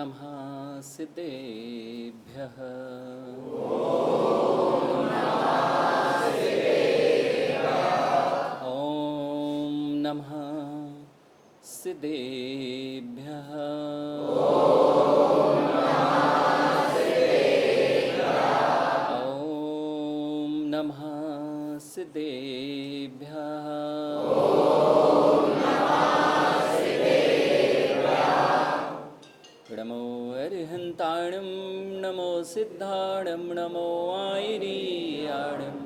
नमः सिद्धेभ्यः। ॐ नमः सिद्धेभ्यः। ॐ नमः सिद्धेभ्यः। नमो अरिहन्ताणं नमो सिद्धाणं नमो आयिरीयाणं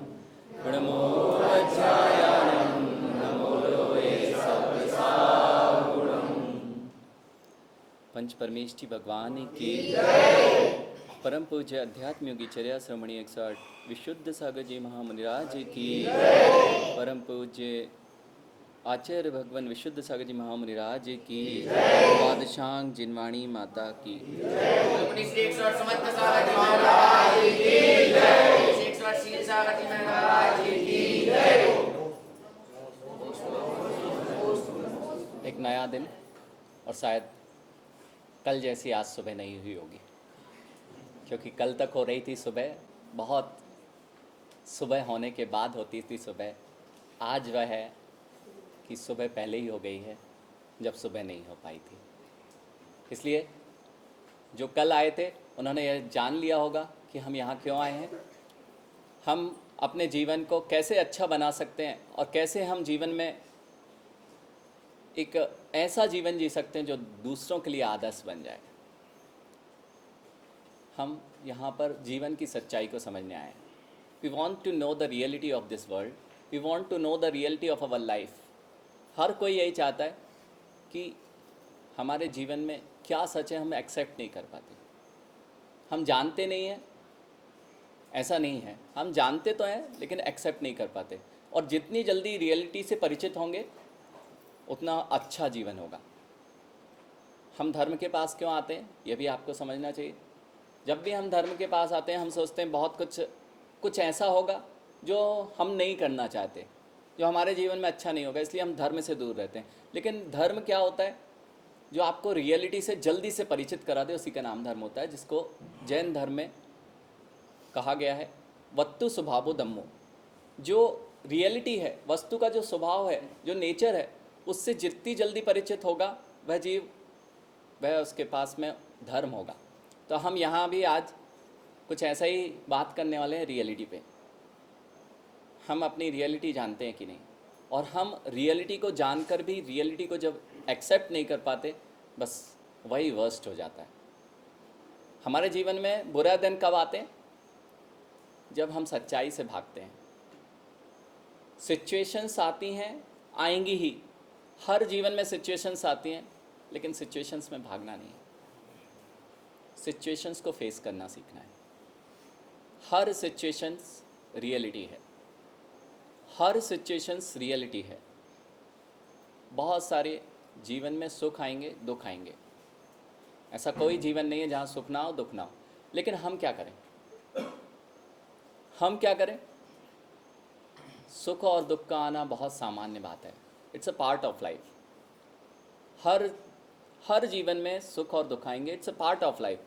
नमो वज्रायाणं नमो लोये सत्सागुणम्। पंच परमेष्ठी भगवान की परम पूज्य अध्यात्म योगी चर्या श्रमणी 108 विशुद्ध सागर जी महामुनिराज की परम पूज्य आचार्य भगवान विशुद्ध सागर जी महामुनिराज की बादशांग जिनवाणी माता की एक नया दिन और शायद कल जैसी आज सुबह नहीं हुई होगी, क्योंकि कल तक हो रही थी सुबह, बहुत सुबह होने के बाद होती थी सुबह। आज वह है कि सुबह पहले ही हो गई है जब सुबह नहीं हो पाई थी। इसलिए जो कल आए थे उन्होंने यह जान लिया होगा कि हम यहाँ क्यों आए हैं, हम अपने जीवन को कैसे अच्छा बना सकते हैं और कैसे हम जीवन में एक ऐसा जीवन जी सकते हैं जो दूसरों के लिए आदर्श बन जाए। हम यहाँ पर जीवन की सच्चाई को समझने आए हैं। We want to know the reality of this world, we want to know the reality of our life. हर कोई यही चाहता है कि हमारे जीवन में क्या सच है हम एक्सेप्ट नहीं कर पाते। हम जानते नहीं हैं, ऐसा नहीं है, हम जानते तो हैं लेकिन एक्सेप्ट नहीं कर पाते। और जितनी जल्दी रियलिटी से परिचित होंगे उतना अच्छा जीवन होगा। हम धर्म के पास क्यों आते हैं ये भी आपको समझना चाहिए। जब भी हम धर्म के पास आते हैं हम सोचते हैं बहुत कुछ ऐसा होगा जो हम नहीं करना चाहते, जो हमारे जीवन में अच्छा नहीं होगा, इसलिए हम धर्म से दूर रहते हैं। लेकिन धर्म क्या होता है? जो आपको रियलिटी से जल्दी से परिचित करा दे, उसी का नाम धर्म होता है, जिसको जैन धर्म में कहा गया है वस्तु स्वभावो धम्मो। जो रियलिटी है, वस्तु का जो स्वभाव है, जो नेचर है, उससे जितनी जल्दी परिचित होगा वह जीव, वह उसके पास में धर्म होगा। तो हम यहाँ भी आज कुछ ऐसा ही बात करने वाले हैं रियलिटी पे। हम अपनी रियलिटी जानते हैं कि नहीं, और हम रियलिटी को जानकर भी रियलिटी को जब एक्सेप्ट नहीं कर पाते, बस वही वर्स्ट हो जाता है। हमारे जीवन में बुरा दिन कब आते हैं? जब हम सच्चाई से भागते हैं। सिचुएशंस आती हैं, आएंगी ही, हर जीवन में सिचुएशंस आती हैं, लेकिन सिचुएशंस में भागना नहीं है, सिचुएशंस को फेस करना सीखना है। हर सिचुएशंस रियलिटी है, हर सिचुएशंस रियलिटी है। बहुत सारे जीवन में सुख आएंगे, दुख आएंगे, ऐसा कोई जीवन नहीं है जहाँ सुख ना हो दुख ना हो। लेकिन हम क्या करें? हम क्या करें? सुख और दुख का आना बहुत सामान्य बात है, it's a part of life. हर जीवन में सुख और दुख आएंगे, it's a part of life.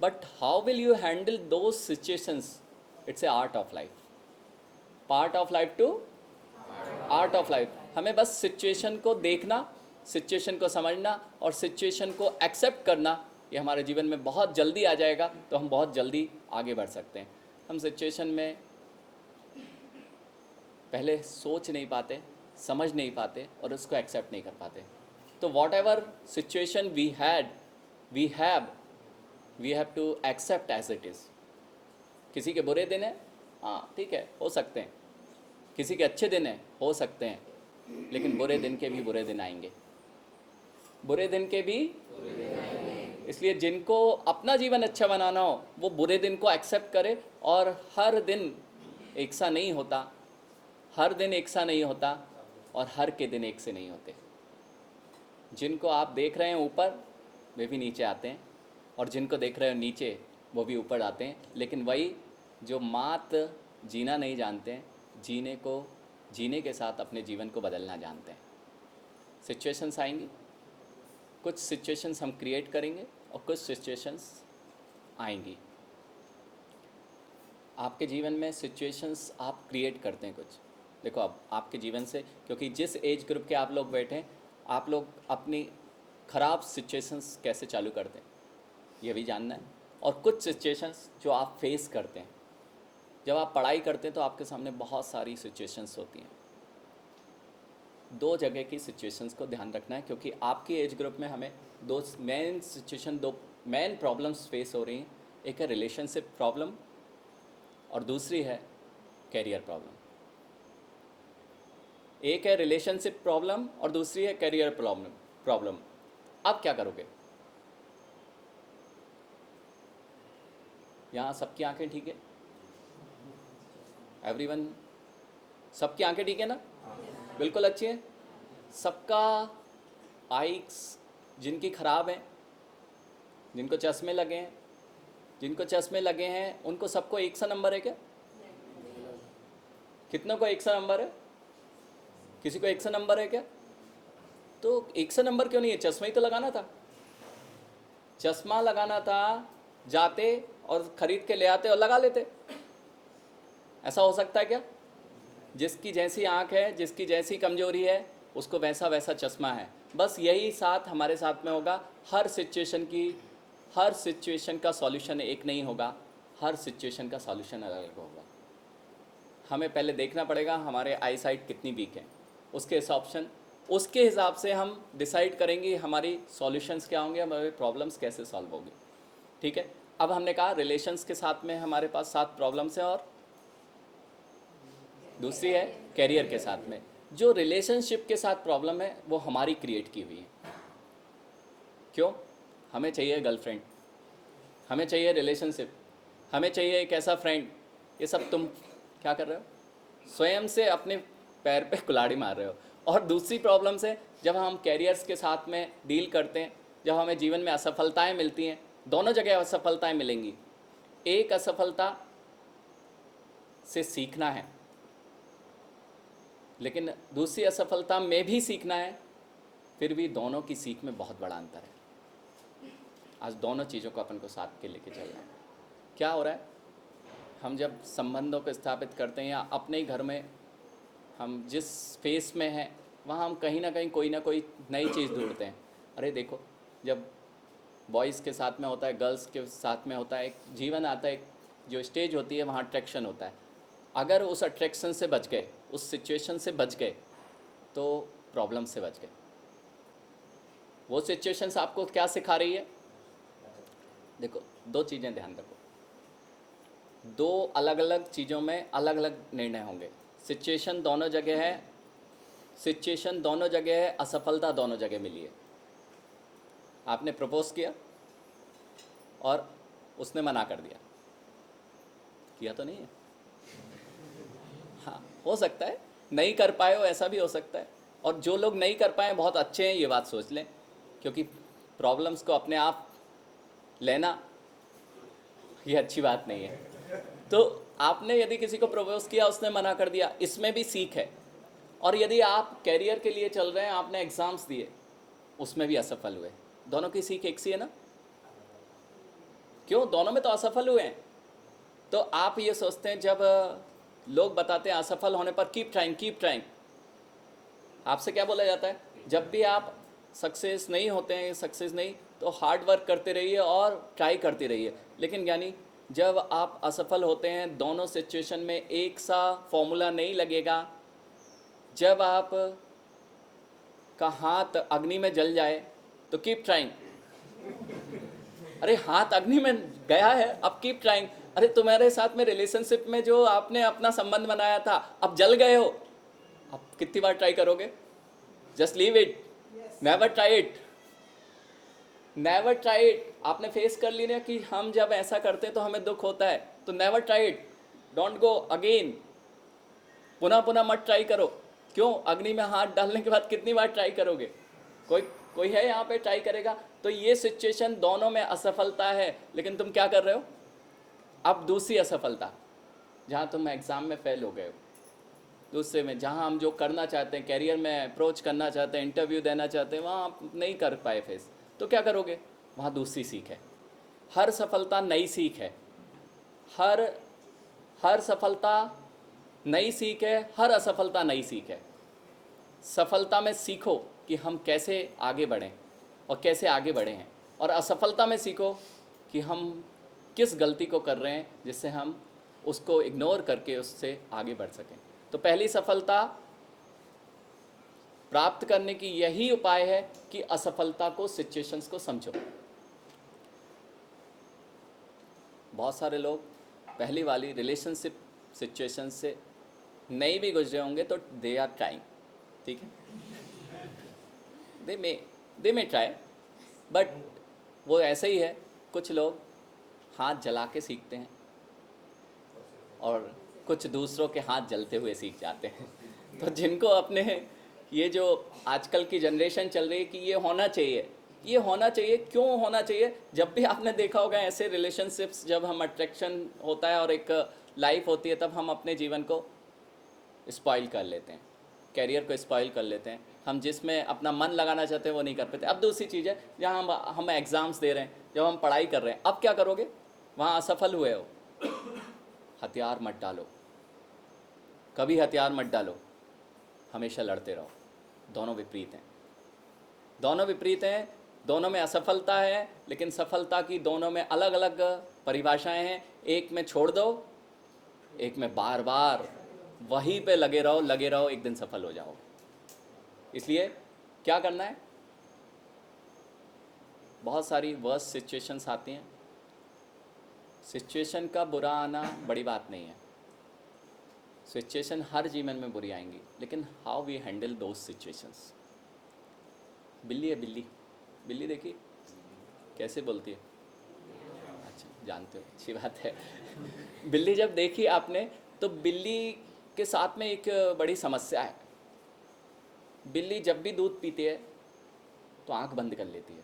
But how will you handle those situations, it's a art of life. Part of life to art of life. हमें बस सिचुएशन को देखना, सिचुएशन को समझना और सिचुएशन को एक्सेप्ट करना, ये हमारे जीवन में बहुत जल्दी आ जाएगा, तो हम बहुत जल्दी आगे बढ़ सकते हैं। हम सिचुएशन में पहले सोच नहीं पाते, समझ नहीं पाते और उसको एक्सेप्ट नहीं कर पाते। तो whatever situation we have to accept as it is. किसी के बुरे दिन हैं, हाँ ठीक है, हो सकते हैं। किसी के अच्छे दिन हैं, हो सकते हैं, लेकिन बुरे दिन के भी बुरे दिन आएंगे, बुरे दिन के भी। इसलिए जिनको अपना जीवन अच्छा बनाना हो वो बुरे दिन को एक्सेप्ट करे। और हर दिन एक सा नहीं होता, हर दिन एक सा नहीं होता और हर के दिन एक से नहीं होते। जिनको आप देख रहे हैं ऊपर, वे भी नीचे आते हैं, और जिनको देख रहे हो नीचे, वो भी ऊपर आते हैं। लेकिन वही जो मात जीना नहीं जानते हैं, जीने के साथ अपने जीवन को बदलना जानते हैं। सिचुएशंस आएंगी, कुछ सिचुएशंस हम क्रिएट करेंगे और कुछ सिचुएशंस आएंगी। आपके जीवन में सिचुएशंस आप क्रिएट करते हैं कुछ। देखो अब आपके जीवन से, क्योंकि जिस एज ग्रुप के आप लोग बैठे हैं, आप लोग अपनी ख़राब सिचुएशंस कैसे चालू करते हैं ये भी जानना है। और कुछ सिचुएशंस जो आप फेस करते हैं, जब आप पढ़ाई करते हैं तो आपके सामने बहुत सारी सिचुएशंस होती हैं। दो जगह की सिचुएशंस को ध्यान रखना है, क्योंकि आपकी एज ग्रुप में हमें दो मेन प्रॉब्लम्स फेस हो रही हैं। एक है रिलेशनशिप प्रॉब्लम और दूसरी है कैरियर प्रॉब्लम। एक है रिलेशनशिप प्रॉब्लम और दूसरी है कैरियर प्रॉब्लम। अब क्या करोगे? यहाँ सबकी आंखें ठीक है? एवरीवन, सबकी आंखें ठीक है ना? बिल्कुल अच्छी है। सबका आइक्स जिनकी ख़राब हैं, जिनको चश्मे लगे हैं उनको सबको 1 सा नंबर है क्या? कितनों को 1 सा नंबर है? किसी को 1 सा नंबर है क्या? तो 1 सा नंबर क्यों नहीं है? चश्मा ही तो लगाना था। चश्मा लगाना था, जाते और ख़रीद के ले आते और लगा लेते। ऐसा हो सकता है क्या? जिसकी जैसी आँख है, जिसकी जैसी कमजोरी है, उसको वैसा वैसा चश्मा है। बस यही साथ हमारे साथ में होगा। हर सिचुएशन का सॉल्यूशन एक नहीं होगा, हर सिचुएशन का सॉल्यूशन अलग अलग होगा। हमें पहले देखना पड़ेगा हमारे आई साइट कितनी वीक है, उसके हिसाब से हम डिसाइड करेंगे हमारी सॉल्यूशंस क्या होंगे, हमारे प्रॉब्लम्स कैसे सॉल्व होंगे। ठीक है, अब हमने कहा रिलेशंस के साथ में हमारे पास 7 प्रॉब्लम्स हैं और दूसरी है कैरियर के साथ में। जो रिलेशनशिप के साथ प्रॉब्लम है वो हमारी क्रिएट की हुई है। क्यों? हमें चाहिए गर्लफ्रेंड, हमें चाहिए रिलेशनशिप, हमें चाहिए एक ऐसा फ्रेंड। ये सब तुम क्या कर रहे हो? स्वयं से अपने पैर पे कुल्हाड़ी मार रहे हो। और दूसरी प्रॉब्लम्स है जब हम कैरियर्स के साथ में डील करते हैं, जब हमें जीवन में असफलताएं मिलती हैं। दोनों जगह असफलताएं मिलेंगी। एक असफलता से सीखना है, लेकिन दूसरी असफलता में भी सीखना है। फिर भी दोनों की सीख में बहुत बड़ा अंतर है। आज दोनों चीज़ों को अपन को साथ के लेके चलना है। क्या हो रहा है, हम जब संबंधों को स्थापित करते हैं या अपने ही घर में हम जिस फेस में हैं वहाँ हम कहीं ना कहीं कोई ना कोई नई चीज़ ढूंढते हैं। अरे देखो, जब बॉयज़ के साथ में होता है, गर्ल्स के साथ में होता है, एक जीवन आता है, एक जो स्टेज होती है वहाँ अट्रैक्शन होता है। अगर उस अट्रैक्शन से बच गए, उस सिचुएशन से बच गए, तो प्रॉब्लम से बच गए। वो सिचुएशंस आपको क्या सिखा रही है? देखो, 2 चीज़ें ध्यान रखो। 2 अलग अलग चीज़ों में अलग अलग निर्णय होंगे। सिचुएशन दोनों जगह है, असफलता दोनों जगह मिली है। आपने प्रपोज किया और उसने मना कर दिया, किया तो नहीं है? हाँ, हो सकता है नहीं कर पाए हो, ऐसा भी हो सकता है। और जो लोग नहीं कर पाए बहुत अच्छे हैं, ये बात सोच लें, क्योंकि प्रॉब्लम्स को अपने आप लेना ये अच्छी बात नहीं है। तो आपने यदि किसी को प्रपोज किया, उसने मना कर दिया, इसमें भी सीख है। और यदि आप कैरियर के लिए चल रहे हैं, आपने एग्ज़ाम्स दिए, उसमें भी असफल हुए, दोनों की सीख एक सी है ना? क्यों? दोनों में तो असफल हुए हैं। तो आप ये सोचते हैं, जब लोग बताते हैं असफल होने पर कीप ट्राइंग, आपसे क्या बोला जाता है? जब भी आप सक्सेस नहीं होते हैं, तो हार्ड वर्क करते रहिए और ट्राई करते रहिए। लेकिन यानी जब आप असफल होते हैं, दोनों सिचुएशन में एक सा फॉर्मूला नहीं लगेगा। जब आप का हाथ अग्नि में जल जाए तो कीप ट्राइंग। अरे हाथ अग्नि में गया है, अब कीप ट्राइंग। अरे तुम्हारे साथ में रिलेशनशिप में जो आपने अपना संबंध बनाया था, अब जल गए हो, अब कितनी बार ट्राई करोगे? Just leave it, never try it. आपने फेस कर लिया कि हम जब ऐसा करते हैं तो हमें दुख होता है, तो never try it, don't go again. पुनः मत ट्राई करो। क्यों? अग्नि में हाथ डालने के बाद कितनी बार ट्राई करोगे? कोई है यहाँ पे ट्राई करेगा? तो ये सिचुएशन दोनों में असफलता है, लेकिन तुम क्या कर रहे हो? अब दूसरी असफलता, जहाँ तुम एग्ज़ाम में फेल हो गए हो, दूसरे में जहाँ हम जो करना चाहते हैं, कैरियर में अप्रोच करना चाहते हैं, इंटरव्यू देना चाहते हैं, वहाँ आप नहीं कर पाए फेस। तो क्या करोगे? वहाँ दूसरी सीख है। हर सफलता नई सीख है। हर हर सफलता नई सीख है, हर असफलता नई सीख है। सफलता में सीखो कि हम कैसे आगे बढ़ें और कैसे आगे बढ़े हैं, और असफलता में सीखो कि हम किस गलती को कर रहे हैं जिससे हम उसको इग्नोर करके उससे आगे बढ़ सकें। तो पहली सफलता प्राप्त करने की यही उपाय है कि असफलता को, सिचुएशंस को समझो। बहुत सारे लोग पहली वाली रिलेशनशिप सिचुएशन से नहीं भी गुजरे होंगे तो दे आर ट्राइंग, ठीक है, दे मे ट्राई, बट वो ऐसे ही है। कुछ लोग हाथ जला के सीखते हैं और कुछ दूसरों के हाथ जलते हुए सीख जाते हैं। तो जिनको अपने ये जो आजकल की जनरेशन चल रही है कि ये होना चाहिए, ये होना चाहिए, क्यों होना चाहिए? जब भी आपने देखा होगा ऐसे रिलेशनशिप्स, जब हम अट्रैक्शन होता है और एक लाइफ होती है, तब हम अपने जीवन को स्पॉइल कर लेते हैं, कैरियर को स्पॉइल कर लेते हैं। हम जिसमें अपना मन लगाना चाहते हैं वो नहीं कर पाते। अब दूसरी चीज़ है, जहाँ हम एग्ज़ाम्स दे रहे हैं, जब हम पढ़ाई कर रहे हैं, अब क्या करोगे? वहाँ असफल हुए हो, हथियार मत डालो, कभी हथियार मत डालो, हमेशा लड़ते रहो। दोनों विपरीत हैं, दोनों विपरीत हैं, दोनों में असफलता है, लेकिन सफलता की दोनों में अलग अलग परिभाषाएं हैं। एक में छोड़ दो, एक में बार बार वहीं पे लगे रहो, लगे रहो, एक दिन सफल हो जाओ। इसलिए क्या करना है? बहुत सारी वर्स सिचुएशंस आती हैं। सिचुएशन का बुरा आना बड़ी बात नहीं है, सिचुएशन हर जीवन में बुरी आएंगी, लेकिन how we handle those situations. बिल्ली है, बिल्ली, बिल्ली देखिए कैसे बोलती है। अच्छा, जानते हो, अच्छी बात है। बिल्ली जब देखी आपने, तो बिल्ली के साथ में एक बड़ी समस्या है। बिल्ली जब भी दूध पीती है तो आंख बंद कर लेती है।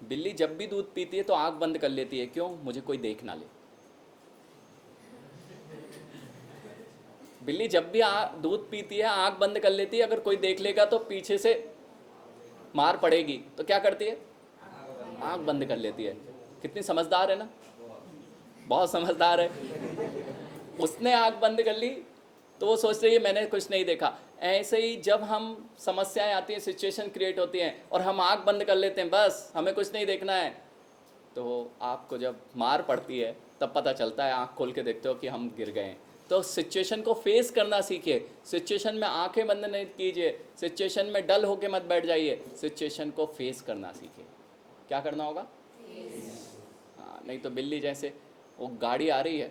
बिल्ली जब भी दूध पीती है तो आंख बंद कर लेती है। क्यों? मुझे कोई देख ना ले। बिल्ली जब भी दूध पीती है आंख बंद कर लेती है, अगर कोई देख लेगा तो पीछे से मार पड़ेगी, तो क्या करती है? आंख बंद कर लेती है। कितनी समझदार है ना, बहुत समझदार है। उसने आंख बंद कर ली तो वो सोच रही है मैंने कुछ नहीं देखा। ऐसे ही जब हम समस्याएं आती हैं, सिचुएशन क्रिएट होती हैं और हम आंख बंद कर लेते हैं, बस हमें कुछ नहीं देखना है, तो आपको जब मार पड़ती है तब पता चलता है, आंख खोल के देखते हो कि हम गिर गए हैं। तो सिचुएशन को फेस करना सीखिए। सिचुएशन में आंखें बंद नहीं कीजिए, सिचुएशन में डल होके मत बैठ जाइए, सिचुएशन को फेस करना सीखिए। क्या करना होगा? हाँ, नहीं तो बिल्ली जैसे वो गाड़ी आ रही है,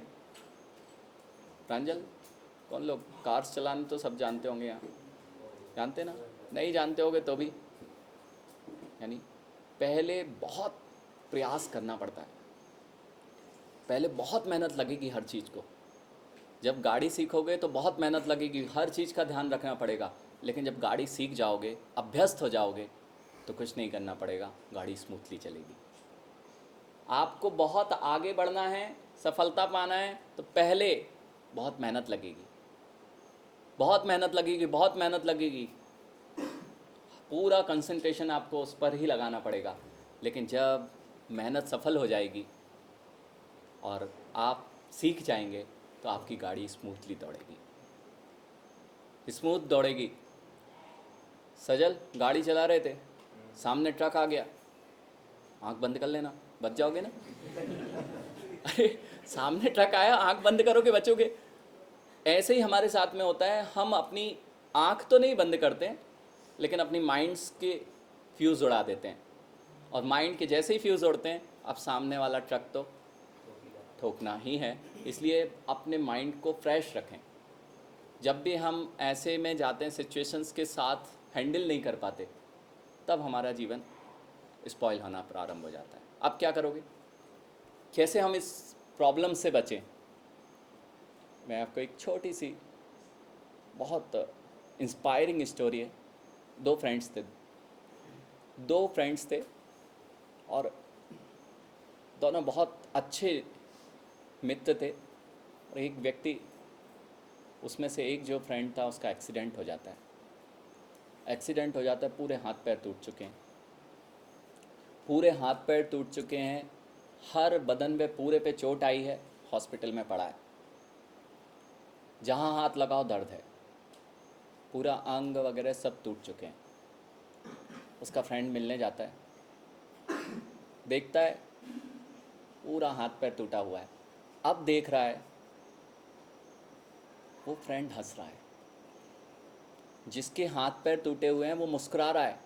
प्रांजल, कौन लोग कार्स चलाने तो सब जानते होंगे यहाँ, जानते ना? नहीं जानते होगे तो भी, यानी पहले बहुत प्रयास करना पड़ता है, पहले बहुत मेहनत लगेगी हर चीज़ को। जब गाड़ी सीखोगे तो बहुत मेहनत लगेगी, हर चीज़ का ध्यान रखना पड़ेगा, लेकिन जब गाड़ी सीख जाओगे, अभ्यस्त हो जाओगे, तो कुछ नहीं करना पड़ेगा, गाड़ी स्मूथली चलेगी। आपको बहुत आगे बढ़ना है, सफलता पाना है, तो पहले बहुत मेहनत लगेगी, बहुत मेहनत लगेगी, बहुत मेहनत लगेगी, पूरा कंसंट्रेशन आपको उस पर ही लगाना पड़ेगा। लेकिन जब मेहनत सफल हो जाएगी और आप सीख जाएंगे, तो आपकी गाड़ी स्मूथली दौड़ेगी, स्मूथ दौड़ेगी। सजल गाड़ी चला रहे थे, सामने ट्रक आ गया, आंख बंद कर लेना, बच जाओगे ना। अरे सामने ट्रक आया, आंख बंद करोगे, बचोगे। ऐसे ही हमारे साथ में होता है, हम अपनी आंख तो नहीं बंद करते हैं, लेकिन अपनी माइंड्स के फ्यूज़ उड़ा देते हैं, और माइंड के जैसे ही फ्यूज़ उड़ते हैं, अब सामने वाला ट्रक तो ठोकना ही है। इसलिए अपने माइंड को फ्रेश रखें। जब भी हम ऐसे में जाते हैं, सिचुएशंस के साथ हैंडल नहीं कर पाते, तब हमारा जीवन स्पॉइल होना प्रारंभ हो जाता है। अब क्या करोगे? कैसे हम इस प्रॉब्लम से बचें? मैं आपको एक छोटी सी बहुत इंस्पायरिंग स्टोरी है। दो फ्रेंड्स थे और दोनों बहुत अच्छे मित्र थे। और एक व्यक्ति, उसमें से एक जो फ्रेंड था, उसका एक्सीडेंट हो जाता है, पूरे हाथ पैर टूट चुके हैं, पूरे हाथ पैर टूट चुके हैं, हर बदन में पूरे पे चोट आई है, हॉस्पिटल में पड़ा है, जहाँ हाथ लगाओ दर्द है, पूरा अंग वगैरह सब टूट चुके हैं। उसका फ्रेंड मिलने जाता है, देखता है पूरा हाथ पैर टूटा हुआ है। अब देख रहा है वो फ्रेंड हंस रहा है, जिसके हाथ पैर टूटे हुए हैं वो मुस्कुरा रहा है।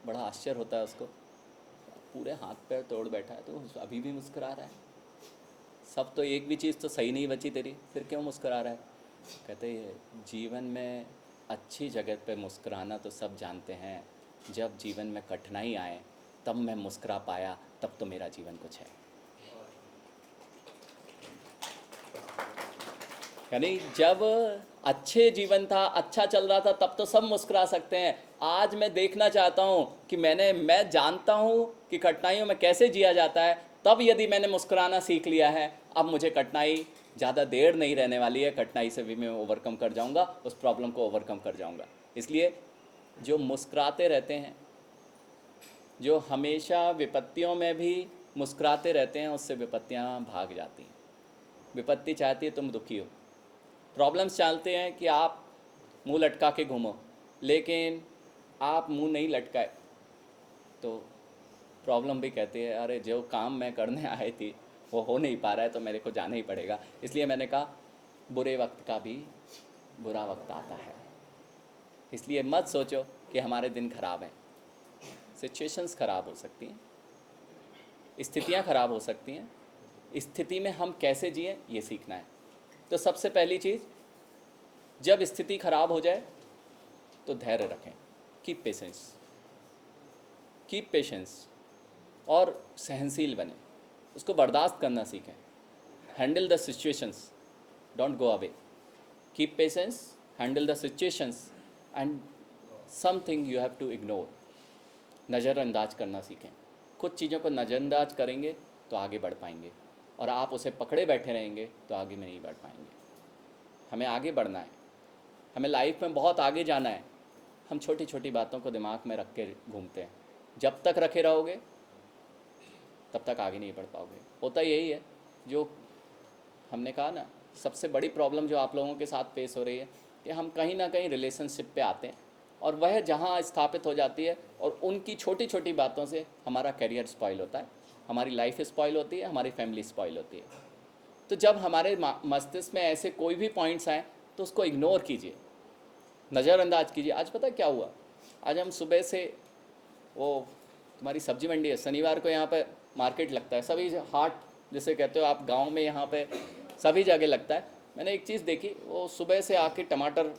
बड़ा आश्चर्य होता है उसको, पूरे हाथ पैर तोड़ बैठा है तो अभी भी मुस्कुरा रहा है। सब तो एक भी चीज़ तो सही नहीं बची तेरी, फिर क्यों मुस्कुरा रहा है? कहते हैं जीवन में अच्छी जगह पे मुस्कुराना तो सब जानते हैं, जब जीवन में कठिनाई आए तब मैं मुस्कुरा पाया, तब तो मेरा जीवन कुछ है। यानी जब अच्छे जीवन था, अच्छा चल रहा था, तब तो सब मुस्कुरा सकते हैं। आज मैं देखना चाहता हूँ कि मैं जानता हूँ कि कठिनाइयों में कैसे जिया जाता है, तब यदि मैंने मुस्कुराना सीख लिया है, अब मुझे कठिनाई ज़्यादा देर नहीं रहने वाली है, कठिनाई से भी मैं ओवरकम कर जाऊँगा, उस प्रॉब्लम को ओवरकम कर जाऊँगा। इसलिए जो मुस्कुराते रहते हैं, जो हमेशा विपत्तियों में भी मुस्कुराते रहते हैं, उससे विपत्तियाँ भाग जाती हैं। विपत्ति चाहती है तुम दुखी हो, प्रॉब्लम्स चाहते हैं कि आप मुंह लटका के घूमो, लेकिन आप मुंह नहीं लटकाए तो प्रॉब्लम भी कहती है अरे जो काम मैं करने आई थी वो हो नहीं पा रहा है, तो मेरे को जाना ही पड़ेगा। इसलिए मैंने कहा बुरे वक्त का भी बुरा वक्त आता है। इसलिए मत सोचो कि हमारे दिन खराब हैं। सिचुएशंस ख़राब हो सकती हैं, स्थितियाँ ख़राब हो सकती हैं, स्थिति में हम कैसे जिएं ये सीखना है। तो सबसे पहली चीज़, जब स्थिति खराब हो जाए तो धैर्य रखें, कीप पेशेंस और सहनशील बने, उसको बर्दाश्त करना सीखें। Handle the situations, don't go away, keep patience, handle the situations and something you have to ignore. नज़रअंदाज करना सीखें। कुछ चीज़ों को नज़रअंदाज करेंगे तो आगे बढ़ पाएंगे, और आप उसे पकड़े बैठे रहेंगे तो आगे में नहीं बढ़ पाएंगे। हमें आगे बढ़ना है, हमें लाइफ में बहुत आगे जाना है। हम छोटी छोटी बातों को दिमाग में रख के घूमते हैं, जब तक रखे रहोगे तब तक आगे नहीं बढ़ पाओगे। होता यही है, जो हमने कहा ना, सबसे बड़ी प्रॉब्लम जो आप लोगों के साथ फेस हो रही है कि हम कहीं ना कहीं रिलेशनशिप पे आते हैं, और वह जहाँ स्थापित हो जाती है, और उनकी छोटी छोटी बातों से हमारा करियर स्पॉइल होता है, हमारी लाइफ स्पॉइल होती है, हमारी फैमिली स्पॉइल होती है। तो जब हमारे मस्तिष्क में ऐसे कोई भी पॉइंट्स आए तो उसको इग्नोर कीजिए, नज़रअंदाज कीजिए। आज पता क्या हुआ, आज हम सुबह से, वो तुम्हारी सब्जी मंडी है, शनिवार को यहाँ पे मार्केट लगता है, सभी हाट जैसे कहते हो आप गांव में, यहाँ पे सभी जगह लगता है। मैंने एक चीज़ देखी, वो सुबह से आके टमाटर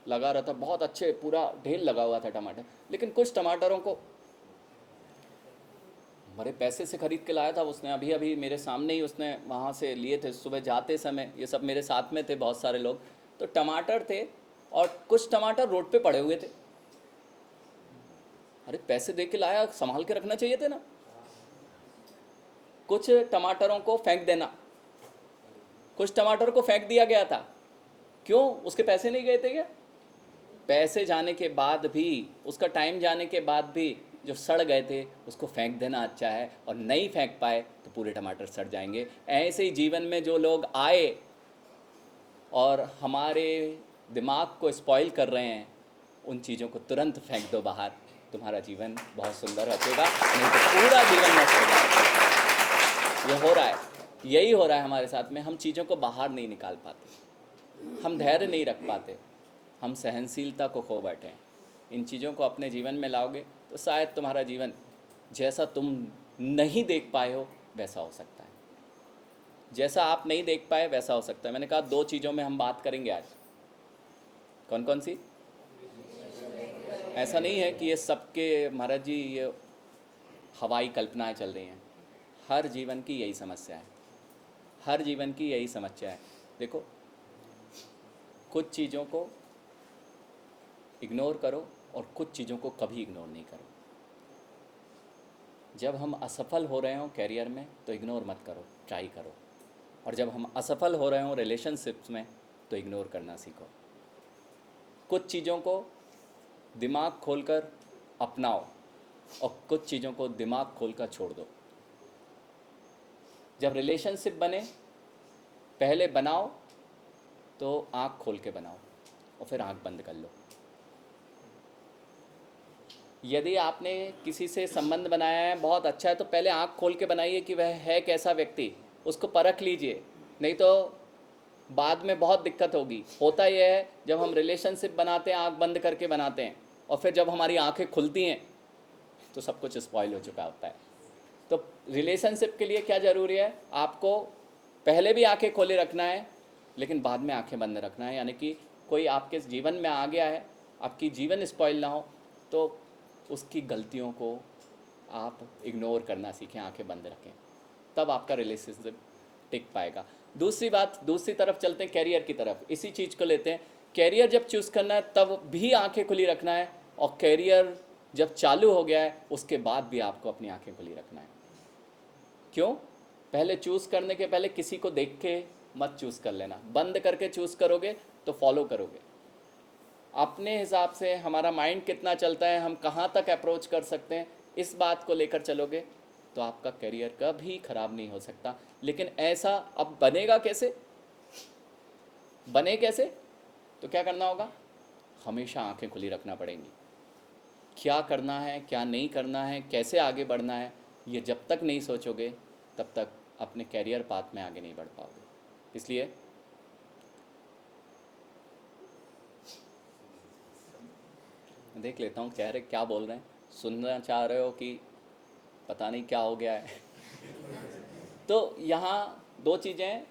लगा रहा था, बहुत अच्छे, पूरा ढेर लगा हुआ था टमाटर, लेकिन कुछ टमाटरों को बड़े पैसे से ख़रीद के लाया था उसने, अभी अभी मेरे सामने ही उसने वहाँ से लिए थे सुबह जाते समय। ये सब मेरे साथ में थे बहुत सारे लोग, तो टमाटर थे और कुछ टमाटर रोड पे पड़े हुए थे। अरे पैसे दे के लाया, संभाल के रखना चाहिए थे ना। कुछ टमाटरों को फेंक देना, कुछ टमाटर को फेंक दिया गया था। क्यों? उसके पैसे नहीं गए थे क्या? पैसे जाने के बाद भी, उसका टाइम जाने के बाद भी जो सड़ गए थे उसको फेंक देना अच्छा है, और नहीं फेंक पाए तो पूरे टमाटर सड़ जाएंगे। ऐसे ही जीवन में जो लोग आए और हमारे दिमाग को स्पॉइल कर रहे हैं, उन चीज़ों को तुरंत फेंक दो बाहर, तुम्हारा जीवन बहुत सुंदर बचेगा, नहीं तो पूरा जीवन नष्ट हो जाएगा। ये हो रहा है, यही हो रहा है हमारे साथ में। हम चीज़ों को बाहर नहीं निकाल पाते, हम धैर्य नहीं रख पाते, हम सहनशीलता को खो बैठे हैं। इन चीज़ों को अपने जीवन में लाओगे तो शायद तुम्हारा जीवन जैसा तुम नहीं देख पाए हो वैसा हो सकता है, जैसा आप नहीं देख पाए वैसा हो सकता है। मैंने कहा 2 चीज़ों में हम बात करेंगे आज। कौन कौन सी? ऐसा नहीं है कि ये सबके, महाराज जी ये हवाई कल्पनाएं चल रही हैं। हर जीवन की यही समस्या है, हर जीवन की यही समस्या है। देखो, कुछ चीज़ों को इग्नोर करो और कुछ चीज़ों को कभी इग्नोर नहीं करो। जब हम असफल हो रहे हों कैरियर में तो इग्नोर मत करो, ट्राई करो। और जब हम असफल हो रहे हों रिलेशनशिप्स में तो इग्नोर करना सीखो। कुछ चीज़ों को दिमाग खोलकर अपनाओ, और कुछ चीज़ों को दिमाग खोल कर छोड़ दो। जब रिलेशनशिप बने, पहले बनाओ तो आँख खोल के बनाओ और फिर आँख बंद कर लो। यदि आपने किसी से संबंध बनाया है, बहुत अच्छा है, तो पहले आँख खोल के बनाइए कि वह है कैसा व्यक्ति, उसको परख लीजिए, नहीं तो बाद में बहुत दिक्कत होगी। होता यह है जब हम रिलेशनशिप बनाते हैं, आँख बंद करके बनाते हैं, और फिर जब हमारी आँखें खुलती हैं तो सब कुछ स्पॉइल हो चुका होता है। तो रिलेशनशिप के लिए क्या ज़रूरी है, आपको पहले भी आंखें खोले रखना है, लेकिन बाद में आंखें बंद रखना है। यानी कि कोई आपके जीवन में आ गया है, आपकी जीवन स्पॉइल ना हो, तो उसकी गलतियों को आप इग्नोर करना सीखें, आंखें बंद रखें, तब आपका रिलेशनशिप टिक पाएगा। दूसरी बात, दूसरी तरफ चलते हैं, कैरियर की तरफ। इसी चीज़ को लेते हैं। कैरियर जब चूज़ करना है तब भी आंखें खुली रखना है, और कैरियर जब चालू हो गया है उसके बाद भी आपको अपनी आंखें खुली रखना है। क्यों? पहले चूज़ करने के पहले किसी को देख के मत चूज़ कर लेना। बंद करके चूज़ करोगे तो फॉलो करोगे। अपने हिसाब से हमारा माइंड कितना चलता है, हम कहाँ तक अप्रोच कर सकते हैं, इस बात को लेकर चलोगे तो आपका करियर कभी ख़राब नहीं हो सकता। लेकिन ऐसा अब बनेगा कैसे, बने कैसे? तो क्या करना होगा, हमेशा आंखें खुली रखना पड़ेंगी। क्या करना है, क्या नहीं करना है, कैसे आगे बढ़ना है, ये जब तक नहीं सोचोगे तब तक अपने कैरियर पाथ में आगे नहीं बढ़ पाओगे। इसलिए देख लेता हूँ चेहरे क्या बोल रहे हैं, सुनना चाह रहे हो कि पता नहीं क्या हो गया है। तो यहाँ दो चीज़ें हैं।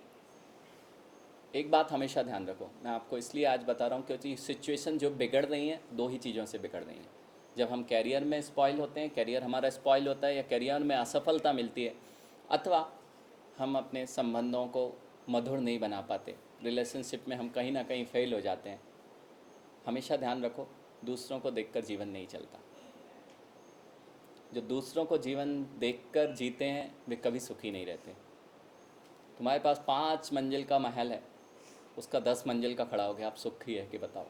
एक बात हमेशा ध्यान रखो, मैं आपको इसलिए आज बता रहा हूँ क्योंकि सिचुएशन जो बिगड़ रही हैं, दो ही चीज़ों से बिगड़ रही हैं। जब हम कैरियर में स्पॉइल होते हैं, कैरियर हमारा स्पॉइल होता है, या कैरियर में असफलता मिलती है, अथवा हम अपने संबंधों को मधुर नहीं बना पाते, रिलेशनशिप में हम कहीं ना कहीं फेल हो जाते हैं। हमेशा ध्यान रखो, दूसरों को देखकर जीवन नहीं चलता। जो दूसरों को जीवन देखकर जीते हैं वे कभी सुखी नहीं रहते। तुम्हारे पास 5 मंजिल का महल है, उसका 10 मंजिल का खड़ा हो गया, आप सुखी है कि बताओ?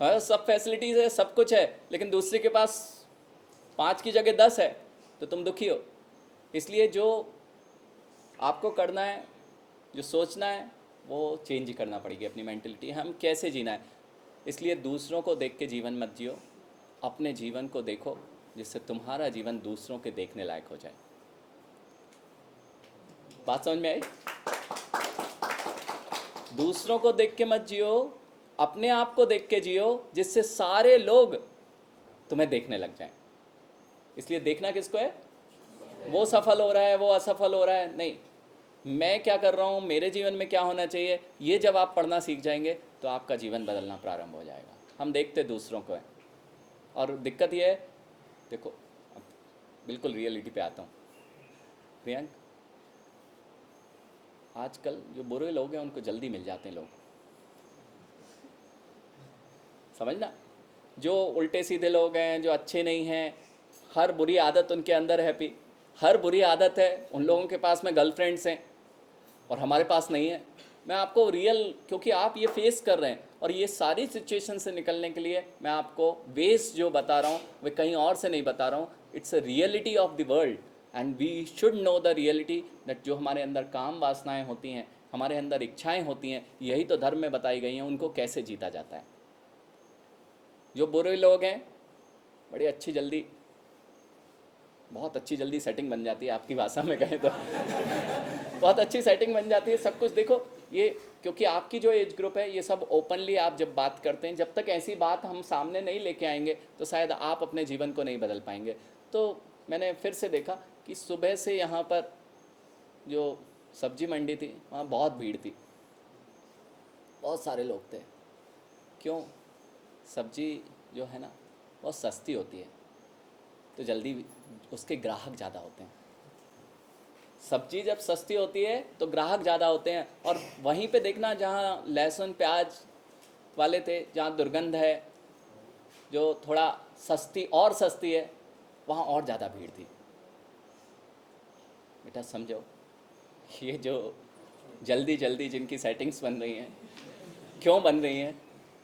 हाँ, सब फैसिलिटीज़ है, सब कुछ है, लेकिन दूसरे के पास 5 की जगह 10 है, तो तुम दुखी हो। इसलिए जो आपको करना है, जो सोचना है, वो चेंज करना पड़ेगी अपनी मेंटलिटी, हम कैसे जीना है। इसलिए दूसरों को देख के जीवन मत जियो, अपने जीवन को देखो, जिससे तुम्हारा जीवन दूसरों के देखने लायक हो जाए। बात समझ में आई? दूसरों को देख के मत जियो, अपने आप को देख के जियो, जिससे सारे लोग तुम्हें देखने लग जाएं। इसलिए देखना किसको है, वो सफल हो रहा है, वो असफल हो रहा है, नहीं, मैं क्या कर रहा हूँ, मेरे जीवन में क्या होना चाहिए, ये जब आप पढ़ना सीख जाएंगे तो आपका जीवन बदलना प्रारंभ हो जाएगा। हम देखते दूसरों को है, और दिक्कत ये है, देखो अब बिल्कुल रियलिटी पे आता हूँ। प्रियंक, आजकल जो बुरे लोग हैं उनको जल्दी मिल जाते हैं लोग, समझना। जो उल्टे सीधे लोग हैं, जो अच्छे नहीं हैं, हर बुरी आदत उनके अंदर है, हर बुरी आदत है उन लोगों के पास में गर्लफ्रेंड्स हैं और हमारे पास नहीं है। मैं आपको रियल, क्योंकि आप ये फेस कर रहे हैं, और ये सारी सिचुएशन से निकलने के लिए मैं आपको वेस जो बता रहा हूँ वे कहीं और से नहीं बता रहा हूँ। It's a reality of the world, and we should know the reality that जो हमारे अंदर काम वासनाएं होती हैं, हमारे अंदर इच्छाएं होती हैं, यही तो धर्म में बताई गई हैं, उनको कैसे जीता जाता है। जो बुरे लोग हैं, बड़ी अच्छी जल्दी, बहुत अच्छी जल्दी सेटिंग बन जाती है, आपकी भाषा में कहें तो बहुत अच्छी सेटिंग बन जाती है, सब कुछ। देखो ये, क्योंकि आपकी जो एज ग्रुप है, ये सब ओपनली आप जब बात करते हैं, जब तक ऐसी बात हम सामने नहीं लेके आएंगे तो शायद आप अपने जीवन को नहीं बदल पाएंगे। तो मैंने फिर से देखा कि सुबह से यहाँ पर जो सब्जी मंडी थी, वहाँ बहुत भीड़ थी, बहुत सारे लोग थे। क्यों? सब्जी जो है ना बहुत सस्ती होती है, तो जल्दी उसके ग्राहक ज़्यादा होते हैं। सब्जी जब सस्ती होती है तो ग्राहक ज़्यादा होते हैं, और वहीं पे देखना जहाँ लहसुन प्याज वाले थे, जहाँ दुर्गंध है, जो थोड़ा सस्ती और सस्ती है, वहाँ और ज़्यादा भीड़ थी। बेटा समझो, ये जो जल्दी जल्दी जिनकी सेटिंग्स बन रही हैं, क्यों बन रही हैं?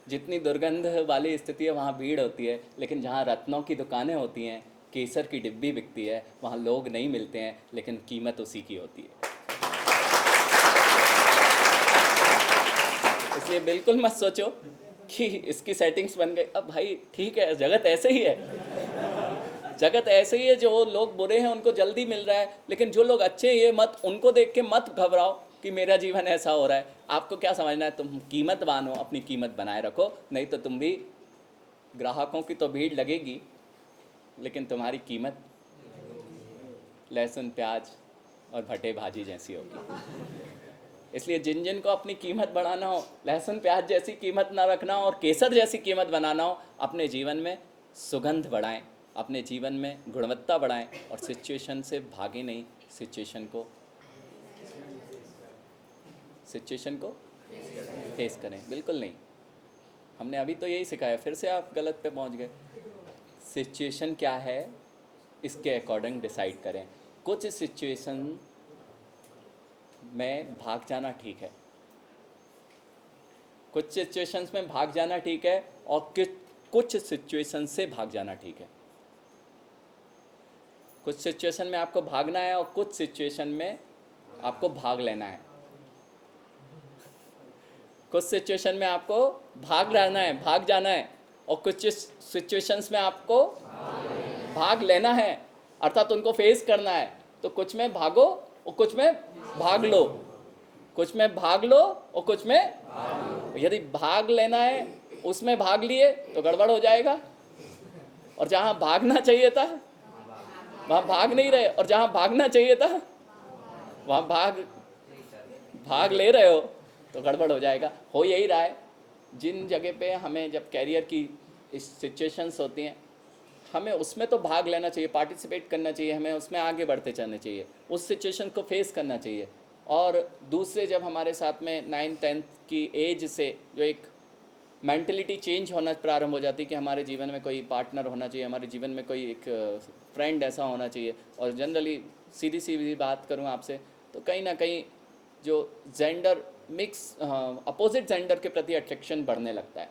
जितनी दुर्गंध वाली स्थिति है वहाँ भीड़ होती है, लेकिन जहाँ रत्नों की दुकानें होती हैं, केसर की डिब्बी बिकती है, वहाँ लोग नहीं मिलते हैं, लेकिन कीमत उसी की होती है। इसलिए बिल्कुल मत सोचो कि इसकी सेटिंग्स बन गई, अब भाई ठीक है, जगत ऐसे ही है, जगत ऐसे ही है। जो लोग बुरे हैं उनको जल्दी मिल रहा है, लेकिन जो लोग अच्छे हैं ये मत, उनको देख के मत घबराओ कि मेरा जीवन ऐसा हो रहा है। आपको क्या समझना है, तुम कीमतवान हो, अपनी कीमत बनाए रखो, नहीं तो तुम भी, ग्राहकों की तो भीड़ लगेगी लेकिन तुम्हारी कीमत लहसुन प्याज और भटे भाजी जैसी होगी। इसलिए जिन जिन को अपनी कीमत बढ़ाना हो, लहसुन प्याज जैसी कीमत ना रखना हो और केसर जैसी कीमत बनाना हो, अपने जीवन में सुगंध बढ़ाएं, अपने जीवन में गुणवत्ता बढ़ाएं और सिचुएशन से भागे नहीं, सिचुएशन को फेस करें। बिल्कुल नहीं, हमने अभी तो यही सिखाया, फिर से आप गलत पे पहुंच गए। सिचुएशन क्या है इसके अकॉर्डिंग डिसाइड करें। कुछ सिचुएशन में भाग जाना ठीक है, कुछ सिचुएशंस में भाग जाना ठीक है और कुछ सिचुएशन से भाग जाना ठीक है। कुछ सिचुएशन में आपको भागना है और कुछ सिचुएशन में आपको भाग लेना है। कुछ सिचुएशन में आपको भाग जाना है और कुछ सिचुएशंस में आपको भाग लेना है, अर्थात उनको फेस करना है। तो कुछ में भागो और कुछ में भाग लो, कुछ में भाग लो और कुछ में, यदि भाग लेना है उसमें भाग लिए तो गड़बड़ हो जाएगा, और जहाँ भागना चाहिए था वहाँ भाग नहीं रहे, और जहाँ भागना चाहिए था वहाँ भाग ले रहे हो तो गड़बड़ हो जाएगा। हो यही रहा है, जिन जगह पे हमें जब कैरियर की इस सिचुएशंस होती हैं, हमें उसमें तो भाग लेना चाहिए, पार्टिसिपेट करना चाहिए, हमें उसमें आगे बढ़ते चलना चाहिए, उस सिचुएशन को फेस करना चाहिए। और दूसरे, जब हमारे साथ में 9-10 की एज से जो एक मेंटलिटी चेंज होना प्रारंभ हो जाती है कि हमारे जीवन में कोई पार्टनर होना चाहिए, हमारे जीवन में कोई एक फ्रेंड ऐसा होना चाहिए, और जनरली सीधी सीधी बात करूं आपसे तो कहीं ना कहीं जो जेंडर मिक्स, अपोजिट जेंडर के प्रति अट्रैक्शन बढ़ने लगता है।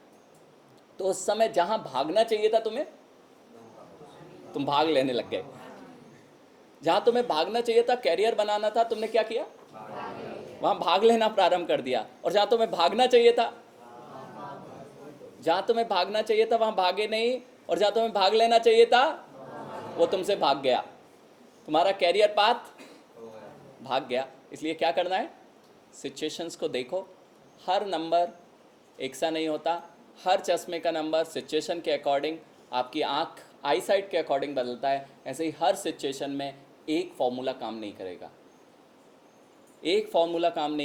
तो उस समय जहां भागना चाहिए था तुम्हें, तुम भाग लेने लग गए। जहां तुम्हें भागना चाहिए था, कैरियर बनाना था, तुमने क्या किया, वहां भाग लेना प्रारंभ कर दिया। और जहां तुम्हें भागना चाहिए था वहां भागे नहीं, और जहां तुम्हें भाग लेना चाहिए था वो तुमसे भाग गया, तुम्हारा कैरियर पाथ भाग गया। इसलिए क्या करना है, सिचुएशंस को देखो, हर नंबर एक सा नहीं होता, हर चश्मे का नंबर सिचुएशन के अकॉर्डिंग, आपकी आई साइट के अकॉर्डिंग बदलता है। ऐसे ही हर सिचुएशन में एक फॉर्मूला काम नहीं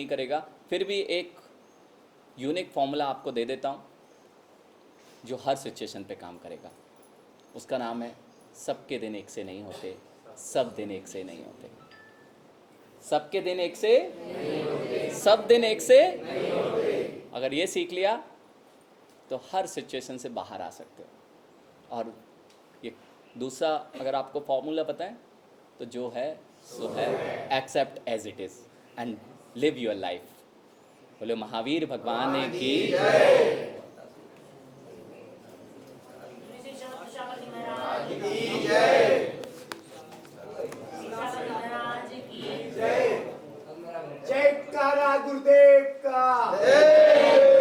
करेगा, फिर भी एक यूनिक फॉर्मूला आपको दे देता हूँ जो हर सिचुएशन पे काम करेगा। उसका नाम है, सबके दिन एक से नहीं होते, सब दिन एक से नहीं होते। सबके दिन एक से, सब दिन एक से। अगर ये सीख लिया तो हर सिचुएशन से बाहर आ सकते हो। और ये दूसरा, अगर आपको फॉर्मूला पता है तो जो है सो है, accept as it is and live your life. बोले महावीर भगवान ने की जय। जयकारा गुरुदेव का।